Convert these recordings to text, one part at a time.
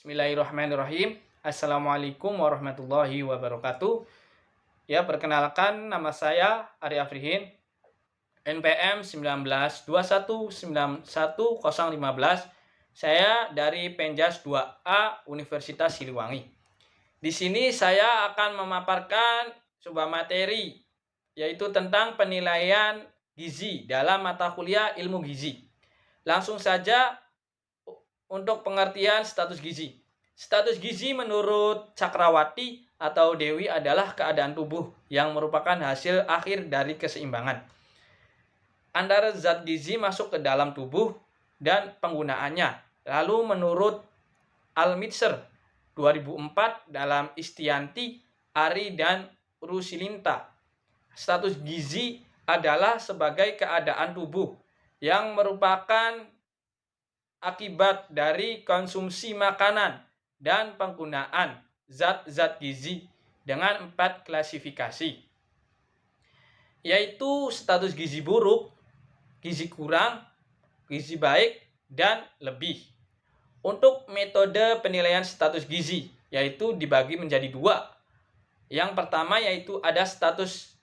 Bismillahirrahmanirrahim. Assalamualaikum warahmatullahi wabarakatuh. Ya, perkenalkan nama saya Arya Frihin, NPM 1921911015. Saya dari Penjas 2A Universitas Siliwangi. Di sini saya akan memaparkan sebuah materi, yaitu tentang penilaian gizi dalam mata kuliah ilmu gizi. Langsung saja untuk pengertian status gizi. Status gizi menurut Cakrawati atau Dewi adalah keadaan tubuh yang merupakan hasil akhir dari keseimbangan antara zat gizi masuk ke dalam tubuh dan penggunaannya. Lalu menurut Al-Mitser 2004 dalam Istianti, Ari, dan Rusilinta, status gizi adalah sebagai keadaan tubuh yang merupakan akibat dari konsumsi makanan dan penggunaan zat-zat gizi dengan 4 klasifikasi, yaitu status gizi buruk, gizi kurang, gizi baik, dan lebih. Untuk metode penilaian status gizi, yaitu dibagi menjadi 2. Yang pertama yaitu ada status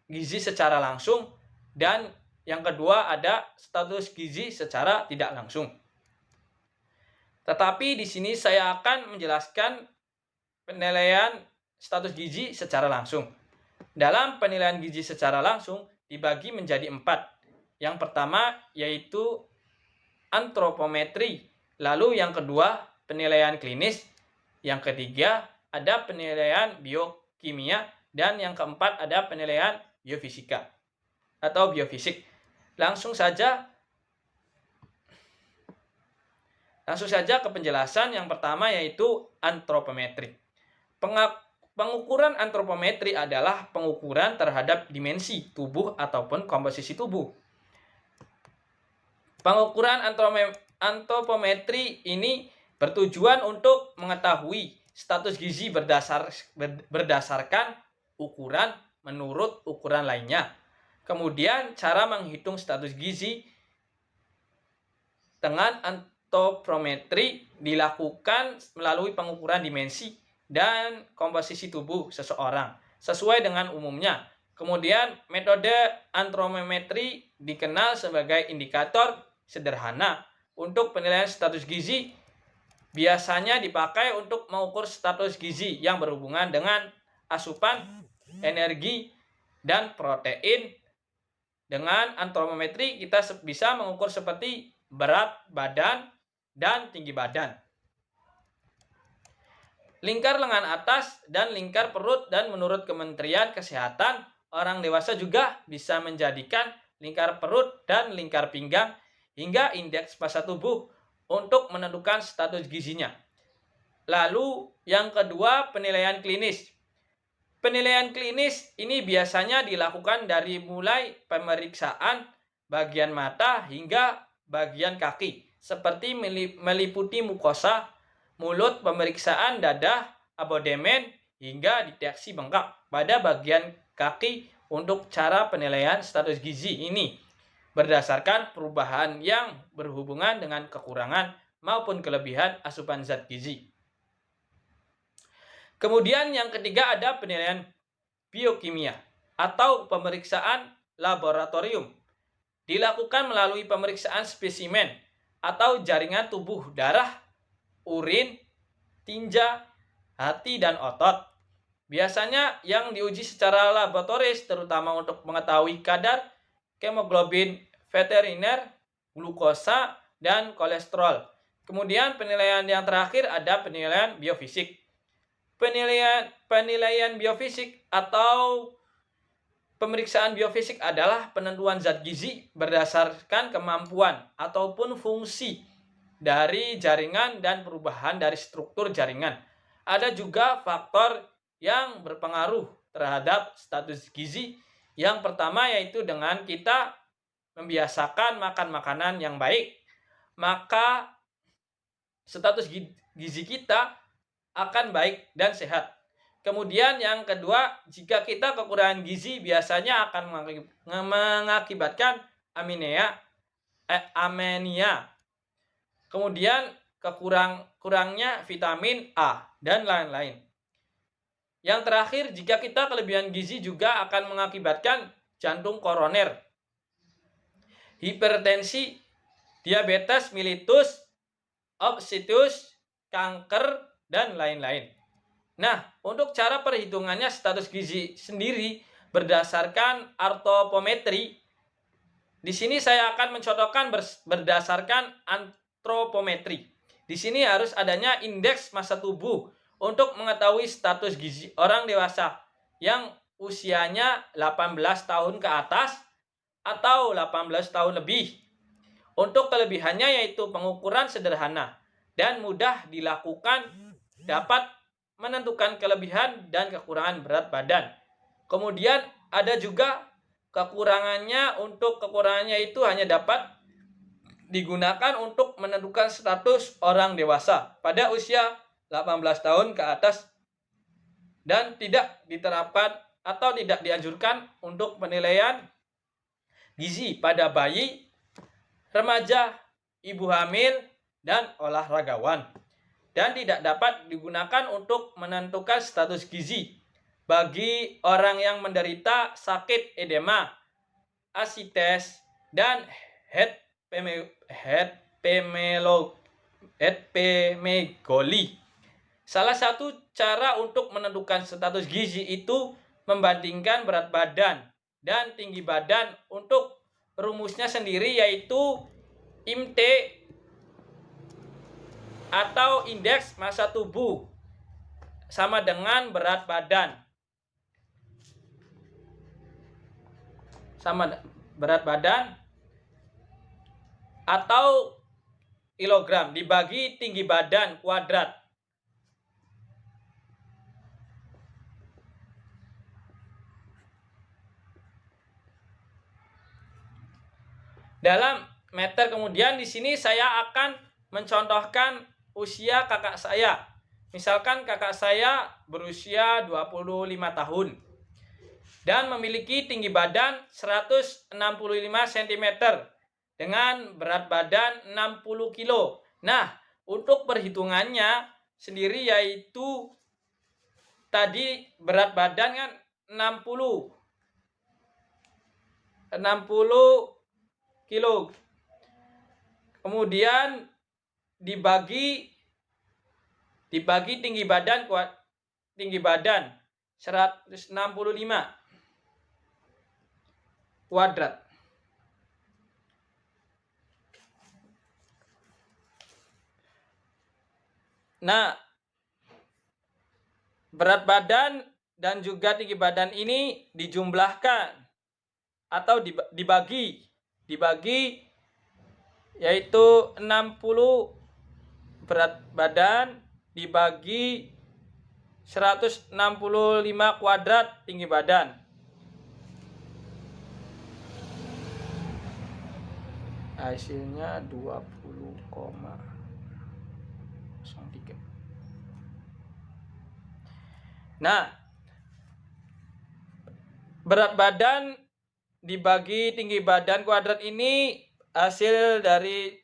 gizi secara langsung, dan yang kedua ada status gizi secara tidak langsung. Tetapi di sini saya akan menjelaskan penilaian status gizi secara langsung. Dalam penilaian gizi secara langsung dibagi menjadi 4. Yang pertama yaitu antropometri, lalu yang kedua penilaian klinis, yang ketiga ada penilaian biokimia, dan yang keempat ada penilaian biofisika atau biofisik. Langsung saja ke penjelasan. Yang pertama yaitu antropometri. Pengukuran antropometri adalah pengukuran terhadap dimensi tubuh ataupun komposisi tubuh. Pengukuran antropometri ini bertujuan untuk mengetahui status gizi berdasarkan ukuran menurut ukuran lainnya. Kemudian cara menghitung status gizi dengan antropometri dilakukan melalui pengukuran dimensi dan komposisi tubuh seseorang sesuai dengan umumnya. Kemudian metode antropometri dikenal sebagai indikator sederhana untuk penilaian status gizi. Biasanya dipakai untuk mengukur status gizi yang berhubungan dengan asupan, energi, dan protein. Dengan antropometri kita bisa mengukur seperti berat badan dan tinggi badan, lingkar lengan atas dan lingkar perut, dan menurut Kementerian Kesehatan orang dewasa juga bisa menjadikan lingkar perut dan lingkar pinggang hingga indeks massa tubuh untuk menentukan status gizinya. Lalu yang kedua penilaian klinis. Penilaian klinis ini biasanya dilakukan dari mulai pemeriksaan bagian mata hingga bagian kaki, seperti meliputi mukosa, mulut, pemeriksaan dada, abdomen, hingga deteksi bengkak pada bagian kaki. Untuk cara penilaian status gizi ini berdasarkan perubahan yang berhubungan dengan kekurangan maupun kelebihan asupan zat gizi. Kemudian yang ketiga ada penilaian biokimia atau pemeriksaan laboratorium. Dilakukan melalui pemeriksaan spesimen atau jaringan tubuh darah, urin, tinja, hati, dan otot. Biasanya yang diuji secara laboratoris terutama untuk mengetahui kadar hemoglobin veteriner, glukosa, dan kolesterol. Kemudian penilaian yang terakhir ada penilaian biofisik. Penilaian biofisik atau pemeriksaan biofisik adalah penentuan zat gizi berdasarkan kemampuan ataupun fungsi dari jaringan dan perubahan dari struktur jaringan. Ada juga faktor yang berpengaruh terhadap status gizi. Yang pertama yaitu dengan kita membiasakan makan makanan yang baik, maka status gizi kita akan baik dan sehat. Kemudian yang kedua, jika kita kekurangan gizi biasanya akan mengakibatkan amenia. Kemudian kurangnya vitamin A, dan lain-lain. Yang terakhir, jika kita kelebihan gizi juga akan mengakibatkan jantung koroner, hipertensi, diabetes mellitus, obesitas, kanker, dan lain-lain. Nah, untuk cara perhitungannya status gizi sendiri berdasarkan artopometri. Di sini saya akan mencontohkan berdasarkan antropometri. Di sini harus adanya indeks massa tubuh untuk mengetahui status gizi orang dewasa yang usianya 18 tahun ke atas atau 18 tahun lebih. Untuk kelebihannya yaitu pengukuran sederhana dan mudah dilakukan, dapat menentukan kelebihan dan kekurangan berat badan. Kemudian ada juga kekurangannya. Untuk kekurangannya itu hanya dapat digunakan untuk menentukan status orang dewasa pada usia 18 tahun ke atas dan tidak diterapkan atau tidak dianjurkan untuk penilaian gizi pada bayi, remaja, ibu hamil, dan olahragawan, dan tidak dapat digunakan untuk menentukan status gizi bagi orang yang menderita sakit edema, asites, dan hepatmegaly. Salah satu cara untuk menentukan status gizi itu membandingkan berat badan dan tinggi badan. Untuk rumusnya sendiri yaitu IMT atau indeks massa tubuh sama dengan berat badan atau kilogram dibagi tinggi badan kuadrat. Dalam meter. Kemudian di sini saya akan mencontohkan usia kakak saya. Misalkan kakak saya berusia 25 tahun dan memiliki tinggi badan 165 cm dengan berat badan 60 kg. Nah, untuk perhitungannya sendiri yaitu tadi berat badan kan 60 kilo. Kemudian dibagi tinggi badan 165 kuadrat. Nah, berat badan dan juga tinggi badan ini dijumlahkan atau dibagi yaitu 60 berat badan dibagi 165 kuadrat tinggi badan. Hasilnya 20,03. Nah, berat badan dibagi tinggi badan kuadrat ini hasil dari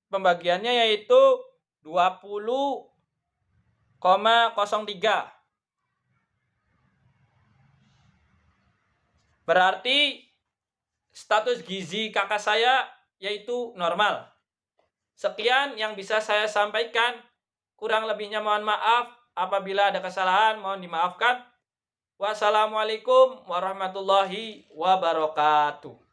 pembagiannya yaitu 20,03. Berarti status gizi kakak saya yaitu normal. Sekian yang bisa saya sampaikan. Kurang lebihnya mohon maaf. Apabila ada kesalahan mohon dimaafkan. Wassalamualaikum warahmatullahi wabarakatuh.